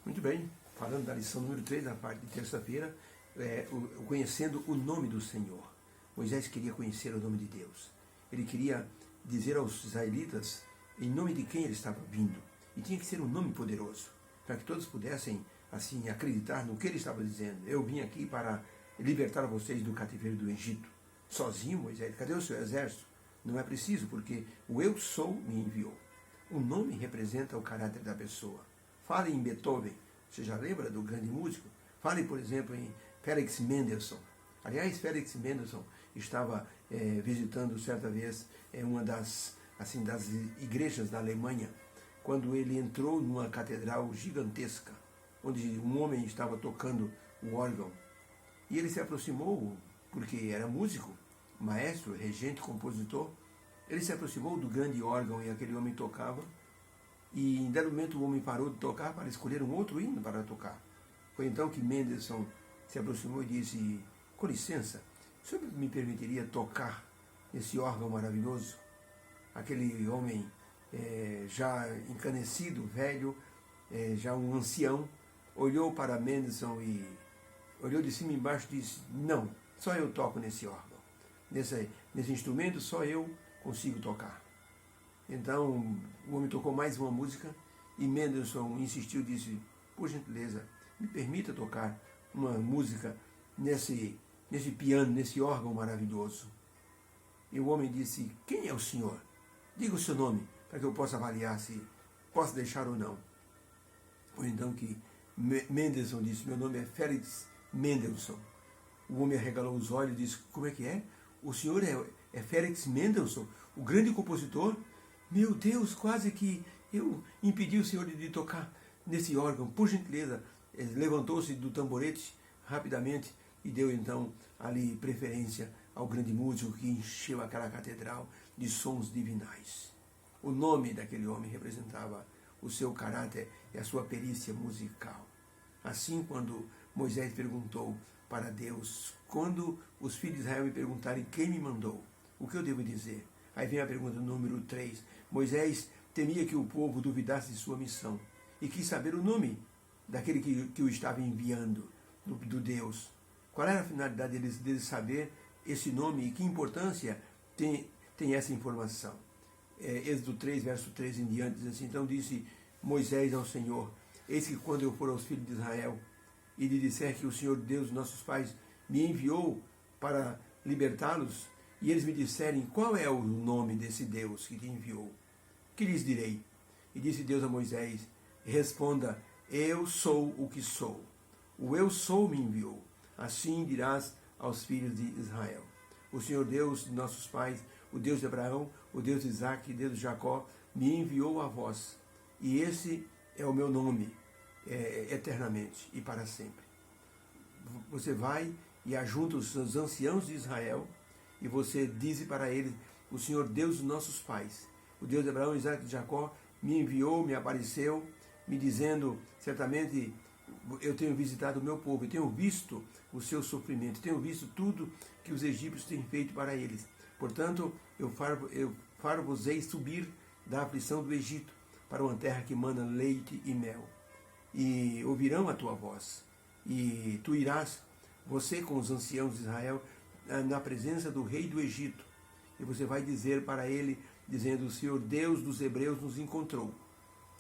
Muito bem, falando da lição número 3, da parte de terça-feira, conhecendo o nome do Senhor. Moisés queria conhecer o nome de Deus. Ele queria dizer aos israelitas em nome de quem ele estava vindo. E tinha que ser um nome poderoso, para que todos pudessem assim acreditar no que ele estava dizendo. Eu vim aqui para libertar vocês do cativeiro do Egito. Sozinho, Moisés, cadê o seu exército? Não é preciso, porque o Eu Sou me enviou. O nome representa o caráter da pessoa. Fale em Beethoven, você já lembra do grande músico? Fale, por exemplo, em Felix Mendelssohn. Aliás, Felix Mendelssohn estava visitando certa vez uma das igrejas da Alemanha, quando ele entrou numa catedral gigantesca, onde um homem estava tocando o órgão. E ele se aproximou, porque era músico, maestro, regente, compositor. Ele se aproximou do grande órgão e aquele homem tocava. E em dado momento o homem parou de tocar para escolher um outro hino para tocar. Foi então que Mendelssohn se aproximou e disse: com licença, o senhor me permitiria tocar esse órgão maravilhoso? Aquele homem já encanecido, velho, já um ancião, olhou para Mendelssohn e olhou de cima e embaixo e disse: não, só eu toco nesse órgão. Nesse instrumento só eu consigo tocar. Então o homem tocou mais uma música e Mendelssohn insistiu e disse: por gentileza, me permita tocar uma música nesse piano, nesse órgão maravilhoso. E o homem disse: quem é o senhor? Diga o seu nome, para que eu possa avaliar se posso deixar ou não. Foi então que Mendelssohn disse: meu nome é Felix Mendelssohn. O homem arregalou os olhos e disse: como é que é? O senhor é Felix Mendelssohn, o grande compositor? Meu Deus, quase que eu impedi o senhor de tocar nesse órgão. Por gentileza, ele levantou-se do tamborete rapidamente e deu então ali preferência ao grande músico que encheu aquela catedral de sons divinais. O nome daquele homem representava o seu caráter e a sua perícia musical. Assim, quando Moisés perguntou para Deus: quando os filhos de Israel me perguntarem quem me mandou, o que eu devo dizer? Aí vem a pergunta número 3. Moisés temia que o povo duvidasse de sua missão e quis saber o nome daquele que o estava enviando, do Deus. Qual era a finalidade deles saber esse nome e que importância tem essa informação? Êxodo 3, verso 3 em diante, diz assim: então disse Moisés ao Senhor: eis que quando eu for aos filhos de Israel e lhe disser que o Senhor Deus de nossos pais me enviou para libertá-los, e eles me disserem: qual é o nome desse Deus que te enviou? Que lhes direi? E disse Deus a Moisés: responda: eu sou o que sou. O eu sou me enviou. Assim dirás aos filhos de Israel: o Senhor Deus de nossos pais, o Deus de Abraão, o Deus de Isaque, o Deus de Jacó, me enviou a vós. E esse é o meu nome, eternamente e para sempre. Você vai e ajunta os anciãos de Israel, e você diz para eles: o Senhor Deus dos nossos pais, o Deus de Abraão, Isaque e de Jacó, me enviou, me apareceu, me dizendo: certamente eu tenho visitado o meu povo, eu tenho visto o seu sofrimento, tenho visto tudo que os egípcios têm feito para eles. Portanto, eu far-vos-ei subir da aflição do Egito para uma terra que mana leite e mel. E ouvirão a tua voz, e tu irás, você com os anciãos de Israel, na presença do rei do Egito, e você vai dizer para ele, dizendo: o Senhor Deus dos Hebreus nos encontrou.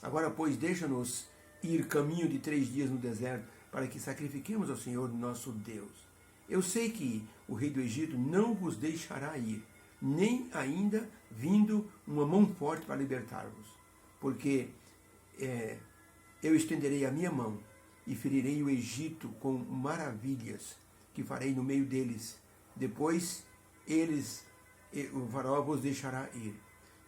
Agora, pois, deixa-nos ir caminho de 3 dias no deserto, para que sacrifiquemos ao Senhor nosso Deus. Eu sei que o rei do Egito não vos deixará ir, nem ainda vindo uma mão forte para libertar-vos, porque eu estenderei a minha mão e ferirei o Egito com maravilhas que farei no meio deles. Depois o faraó vos deixará ir,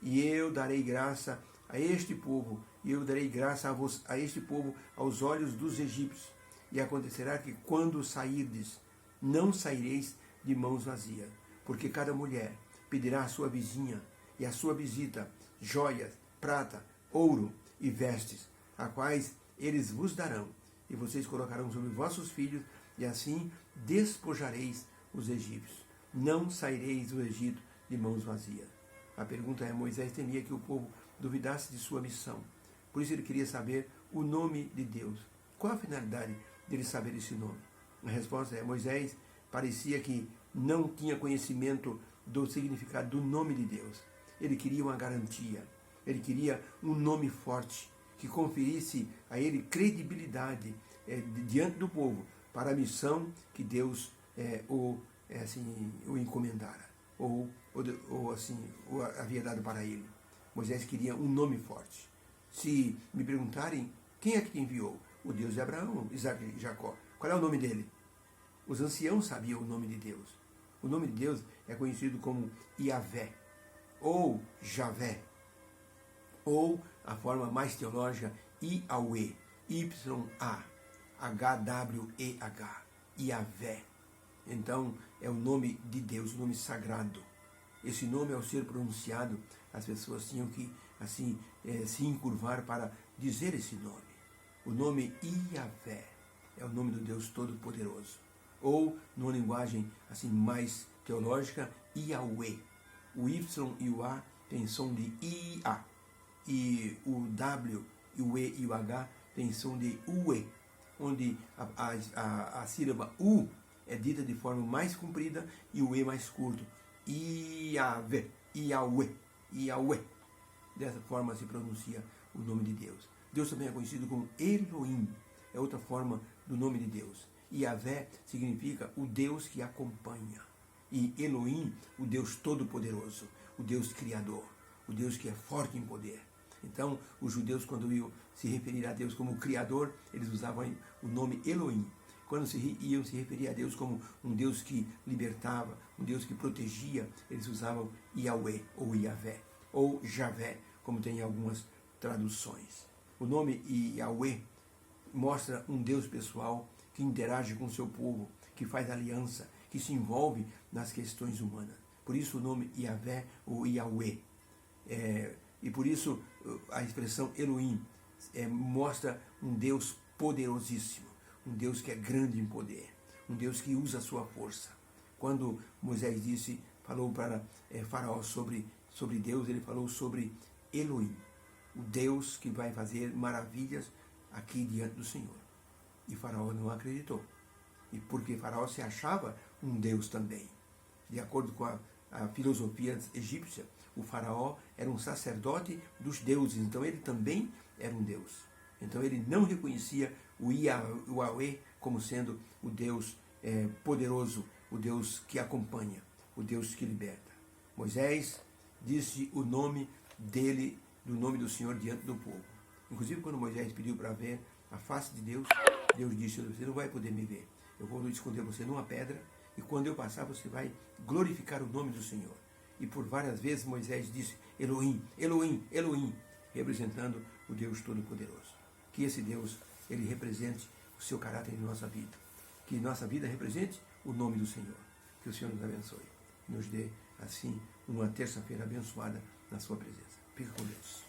e eu darei graça a este povo, e eu darei graça a este povo aos olhos dos egípcios. E acontecerá que quando sairdes, não saireis de mãos vazias, porque cada mulher pedirá à sua vizinha e à sua visita joias, prata, ouro e vestes, a quais eles vos darão, e vocês colocarão sobre vossos filhos, e assim despojareis os egípcios. Não saireis do Egito de mãos vazias. A pergunta é: Moisés temia que o povo duvidasse de sua missão. Por isso ele queria saber o nome de Deus. Qual a finalidade dele saber esse nome? A resposta é: Moisés parecia que não tinha conhecimento do significado do nome de Deus. Ele queria uma garantia, ele queria um nome forte, que conferisse a ele credibilidade diante do povo para a missão que Deus o encomendara, ou havia dado para ele. Moisés queria um nome forte. Se me perguntarem, quem é que te enviou? O Deus de Abraão, Isaac e Jacó. Qual é o nome dele? Os anciãos sabiam o nome de Deus. O nome de Deus é conhecido como Iavé, ou Javé, ou a forma mais teológica, Iauê, Y-A-H-W-E-H, Iavé. Então, é o nome de Deus, o nome sagrado. Esse nome, ao ser pronunciado, as pessoas tinham que, se encurvar para dizer esse nome. O nome Iavé é o nome do Deus Todo-Poderoso. Ou, numa linguagem mais teológica, Iauê. O Y e o A tem som de Ia. E o W, e o E e o H tem som de Ue, onde a sílaba U é dita de forma mais comprida e o E mais curto. Iavé, Iauê, Iauê. Dessa forma se pronuncia o nome de Deus. Deus também é conhecido como Elohim, é outra forma do nome de Deus. Iavé significa o Deus que acompanha. E Elohim, o Deus Todo-Poderoso, o Deus Criador, o Deus que é forte em poder. Então, os judeus, quando iam se referir a Deus como Criador, eles usavam o nome Elohim. Quando iam se referir a Deus como um Deus que libertava, um Deus que protegia, eles usavam Yahweh, ou Iavé, ou Javé, como tem em algumas traduções. O nome Yahweh mostra um Deus pessoal que interage com o seu povo, que faz aliança, que se envolve nas questões humanas. Por isso o nome Iavé ou Yahweh. E por isso a expressão Elohim mostra um Deus poderosíssimo, um Deus que é grande em poder, um Deus que usa a sua força. Quando Moisés falou para Faraó sobre Deus, ele falou sobre Elohim, o Deus que vai fazer maravilhas aqui diante do Senhor. E Faraó não acreditou. E porque Faraó se achava um Deus também. De acordo com a filosofia egípcia, o Faraó era um sacerdote dos deuses, então ele também era um Deus. Então ele não reconhecia o Yahweh como sendo o Deus poderoso, o Deus que acompanha, o Deus que liberta. Moisés disse o nome dele, do nome do Senhor diante do povo. Inclusive quando Moisés pediu para ver a face de Deus, Deus disse: você não vai poder me ver. Eu vou esconder você numa pedra e quando eu passar você vai glorificar o nome do Senhor. E por várias vezes Moisés disse: Elohim, Elohim, Elohim, representando o Deus Todo-Poderoso. Que esse Deus, ele represente o seu caráter em nossa vida. Que nossa vida represente o nome do Senhor. Que o Senhor nos abençoe. Nos dê, assim, uma terça-feira abençoada na sua presença. Fica com Deus.